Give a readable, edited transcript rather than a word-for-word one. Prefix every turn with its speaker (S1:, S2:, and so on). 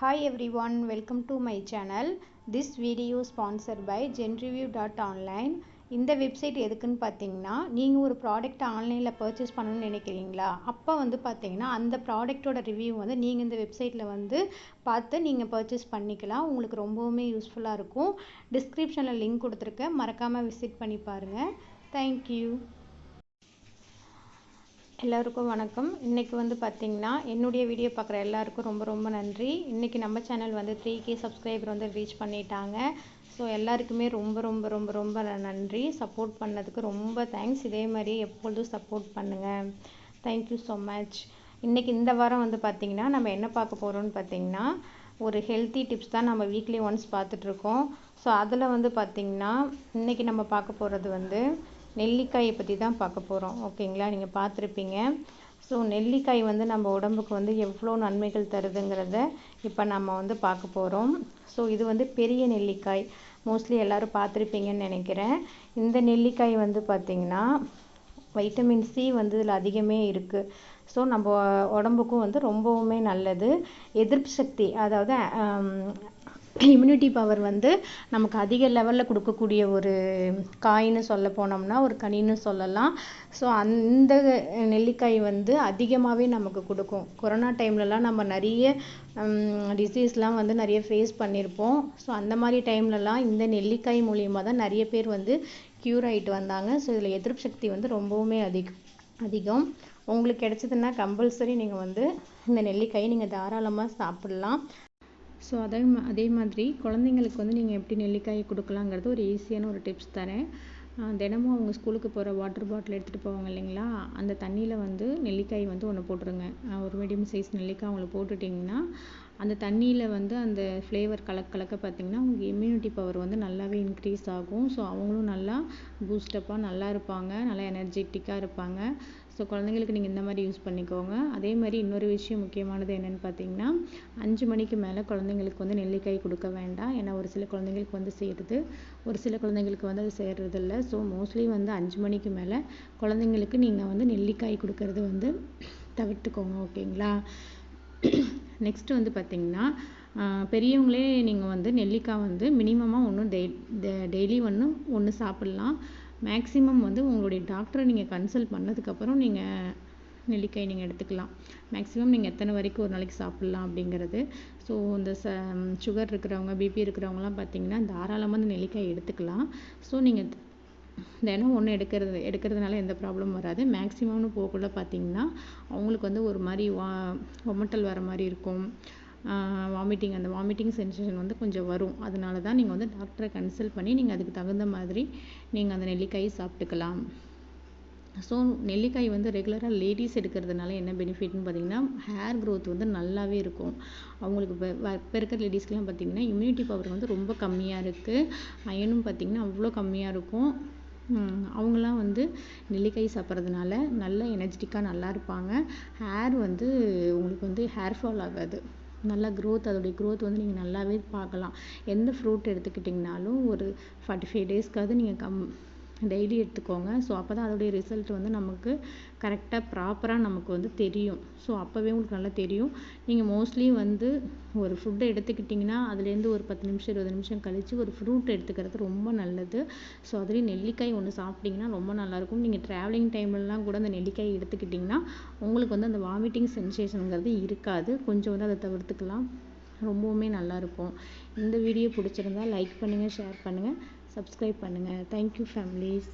S1: Hi everyone, welcome to my channel. This video sponsored by genreview.online. இந்த website எதுக்குன்னு பார்த்தீங்கன்னா, நீங்கள் ஒரு ப்ராடக்ட் ஆன்லைனில் பர்ச்சேஸ் பண்ணணும்னு நினைக்கிறீங்களா? அப்போ பார்த்தீங்கன்னா அந்த ப்ராடக்டோட ரிவ்யூ நீங்கள் இந்த வெப்சைட்டில் பார்த்து நீங்கள் பர்ச்சேஸ் பண்ணிக்கலாம். உங்களுக்கு ரொம்பவுமே யூஸ்ஃபுல்லாக இருக்கும். டிஸ்கிரிப்ஷனில் லிங்க் கொடுத்துருக்கேன், மறக்காமல் விசிட் பண்ணி பாருங்கள். தேங்க்யூ. எல்லாருக்கும் வணக்கம். இன்றைக்கி பார்த்தீங்கன்னா என்னுடைய வீடியோ பார்க்குற எல்லாருக்கும் ரொம்ப ரொம்ப நன்றி. இன்றைக்கி நம்ம சேனல் 3K சப்ஸ்கிரைபர் ரீச் பண்ணிட்டாங்க. ஸோ எல்லாருக்குமே ரொம்ப ரொம்ப ரொம்ப ரொம்ப நன்றி. சப்போர்ட் பண்ணதுக்கு ரொம்ப தேங்க்ஸ். இதே மாதிரி எப்பொழுதும் சப்போர்ட் பண்ணுங்கள். Thank you so much. இன்றைக்கி இந்த வாரம் பார்த்திங்கன்னா நம்ம என்ன பார்க்க போகிறோம்னு பார்த்திங்கன்னா, ஒரு ஹெல்த்தி டிப்ஸ் தான் நம்ம வீக்லி ஒன்ஸ் பார்த்துட்ருக்கோம். ஸோ அதில் பார்த்திங்கன்னா இன்றைக்கி நம்ம பார்க்க போகிறது நெல்லிக்காயை பற்றி தான் பார்க்க போகிறோம். ஓகேங்களா, நீங்கள் பார்த்துருப்பீங்க. ஸோ நெல்லிக்காய் நம்ம உடம்புக்கு எவ்வளோ நன்மைகள் தருதுங்கிறத இப்போ நம்ம பார்க்க போகிறோம். ஸோ இது பெரிய நெல்லிக்காய், மோஸ்ட்லி எல்லோரும் பார்த்துருப்பீங்கன்னு நினைக்கிறேன். இந்த நெல்லிக்காய் பார்த்திங்கன்னா வைட்டமின் சி இதில் அதிகமே இருக்குது. ஸோ நம்ம உடம்புக்கும் ரொம்பவுமே நல்லது. எதிர்ப்பு சக்தி, அதாவது இம்யூனிட்டி பவர் நமக்கு அதிக லெவலில் கொடுக்கக்கூடிய ஒரு காயின்னு சொல்ல போனோம்னா, ஒரு கனின்னு சொல்லலாம். ஸோ அந்த நெல்லிக்காய் அதிகமாகவே நமக்கு கொடுக்கும். கொரோனா டைம்லலாம் நம்ம நிறைய டிசீஸ்லாம் நிறைய ஃபேஸ் பண்ணியிருப்போம். ஸோ அந்த மாதிரி டைம்லலாம் இந்த நெல்லிக்காய் மூலியமாக தான் நிறைய பேர் க்யூர் ஆகிட்டு வந்தாங்க. ஸோ இதில் எதிர்ப்பு சக்தி ரொம்பவுமே அதிகம். உங்களுக்கு கிடைச்சதுன்னா கம்பல்சரி நீங்கள் இந்த நெல்லிக்காயை நீங்கள் தாராளமாக சாப்பிட்லாம். ஸோ அதே மாதிரி குழந்தைங்களுக்கு நீங்கள் எப்படி நெல்லிக்காயை கொடுக்கலாங்கிறது ஒரு ஈஸியான ஒரு டிப்ஸ் தரேன். தினமும் அவங்க ஸ்கூலுக்கு போகிற வாட்டர் பாட்டில் எடுத்துகிட்டு போவாங்க இல்லைங்களா, அந்த தண்ணியில் நெல்லிக்காய் ஒன்று போட்டுருங்க. ஒரு மீடியம் சைஸ் நெல்லிக்காய் அவங்களுக்கு போட்டுட்டிங்கன்னா, அந்த தண்ணியில் அந்த ஃப்ளேவர் கலக்க பார்த்திங்கன்னா அவங்க இம்யூனிட்டி பவர் நல்லாவே இன்க்ரீஸ் ஆகும். ஸோ அவங்களும் நல்லா பூஸ்டப்பாக நல்லா இருப்பாங்க, நல்லா எனர்ஜெட்டிக்காக இருப்பாங்க. ஸோ குழந்தைங்களுக்கு நீங்கள் இந்த மாதிரி யூஸ் பண்ணிக்கோங்க. அதே மாதிரி இன்னொரு விஷயம் முக்கியமானது என்னென்னு பார்த்தீங்கன்னா, 5 மணிக்கு மேலே குழந்தைங்களுக்கு நெல்லிக்காய் கொடுக்க வேண்டாம். ஏன்னா ஒரு சில குழந்தைங்களுக்கு சேருது, ஒரு சில குழந்தைங்களுக்கு அது சேர்றதில்ல. ஸோ மோஸ்ட்லி 5 மணிக்கு மேலே குழந்தைங்களுக்கு நீங்கள் நெல்லிக்காய் கொடுக்கறது தவிர்த்துக்கோங்க. ஓகேங்களா. நெக்ஸ்ட் பார்த்தீங்கன்னா, பெரியவங்களே நீங்கள் நெல்லிக்காய் மினிமமாக டெய்லி ஒன்று சாப்பிட்லாம். மேக்ஸிமம் உங்களுடைய டாக்டரை நீங்கள் கன்சல்ட் பண்ணதுக்கப்புறம் நீங்கள் நெல்லிக்காய் நீங்கள் எடுத்துக்கலாம். மேக்ஸிமம் நீங்கள் எத்தனை வரைக்கும் ஒரு நாளைக்கு சாப்பிட்லாம் அப்படிங்கிறது. ஸோ இந்த சுகர் இருக்கிறவங்க, பிபி இருக்கிறவங்களாம் பார்த்தீங்கன்னா தாராளமாக இந்த நெல்லிக்காய் எடுத்துக்கலாம். ஸோ நீங்கள் தினம் ஒன்று எடுக்கிறதுனால எந்த ப்ராப்ளமும் வராது. மேக்ஸிமம்னு போகக்குள்ள பார்த்தீங்கன்னா அவங்களுக்கு ஒரு மாதிரி ஒமட்டல் வர மாதிரி இருக்கும், வாமிட்டிங், அந்த வாமிட்டிங் சென்சேஷன் கொஞ்சம் வரும். அதனால தான் நீங்கள் டாக்டரை கன்சல்ட் பண்ணி நீங்கள் அதுக்கு தகுந்த மாதிரி நீங்கள் அந்த நெல்லிக்காயை சாப்பிட்டுக்கலாம். ஸோ நெல்லிக்காய் ரெகுலராக லேடிஸ் எடுக்கிறதுனால என்ன பெனிஃபிட்னு பார்த்தீங்கன்னா, ஹேர் க்ரோத் நல்லாவே இருக்கும். அவங்களுக்கு இப்போ இருக்கிற லேடிஸ்க்கெலாம் பார்த்தீங்கன்னா இம்யூனிட்டி பவர் ரொம்ப கம்மியாக இருக்குது. அயனும் பார்த்தீங்கன்னா அவ்வளோ கம்மியாக இருக்கும். அவங்களாம் நெல்லிக்காய் சாப்பிட்றதுனால நல்ல எனர்ஜெட்டிக்காக நல்லா இருப்பாங்க. ஹேர் உங்களுக்கு ஹேர் ஃபால் ஆகாது, நல்லா க்ரோத், அதோடைய க்ரோத் நீங்கள் நல்லாவே பார்க்கலாம். எந்த ஃப்ரூட் எடுத்துக்கிட்டிங்கனாலும் ஒரு 45 டேஸ்க்காவது நீங்கள் டெய்லி எடுத்துக்கோங்க. ஸோ அப்போ தான் அதோடைய ரிசல்ட் நமக்கு கரெக்டாக ப்ராப்பராக நமக்கு தெரியும். ஸோ அப்போவே உங்களுக்கு நல்லா தெரியும். நீங்கள் மோஸ்ட்லி ஒரு ஃபுட்டை எடுத்துக்கிட்டிங்கன்னா அதுலேருந்து ஒரு 10 நிமிஷம் 20 நிமிஷம் கழித்து ஒரு ஃப்ரூட் எடுத்துக்கிறது ரொம்ப நல்லது. ஸோ அதுலேயும் நெல்லிக்காய் ஒன்று சாப்பிட்டிங்கன்னா ரொம்ப நல்லாயிருக்கும். நீங்கள் ட்ராவலிங் டைம்லலாம் கூட அந்த நெல்லிக்காய் எடுத்துக்கிட்டிங்கன்னா உங்களுக்கு அந்த வாமிட்டிங் சென்சேஷனுங்கிறது இருக்காது. கொஞ்சம் அதை தவிர்த்துக்கலாம். ரொம்பவுமே நல்லாயிருக்கும். இந்த வீடியோ பிடிச்சிருந்தா லைக் பண்ணுங்கள், ஷேர் பண்ணுங்கள், சப்ஸ்கிரைப் பண்ணுங்கள். Thank you families.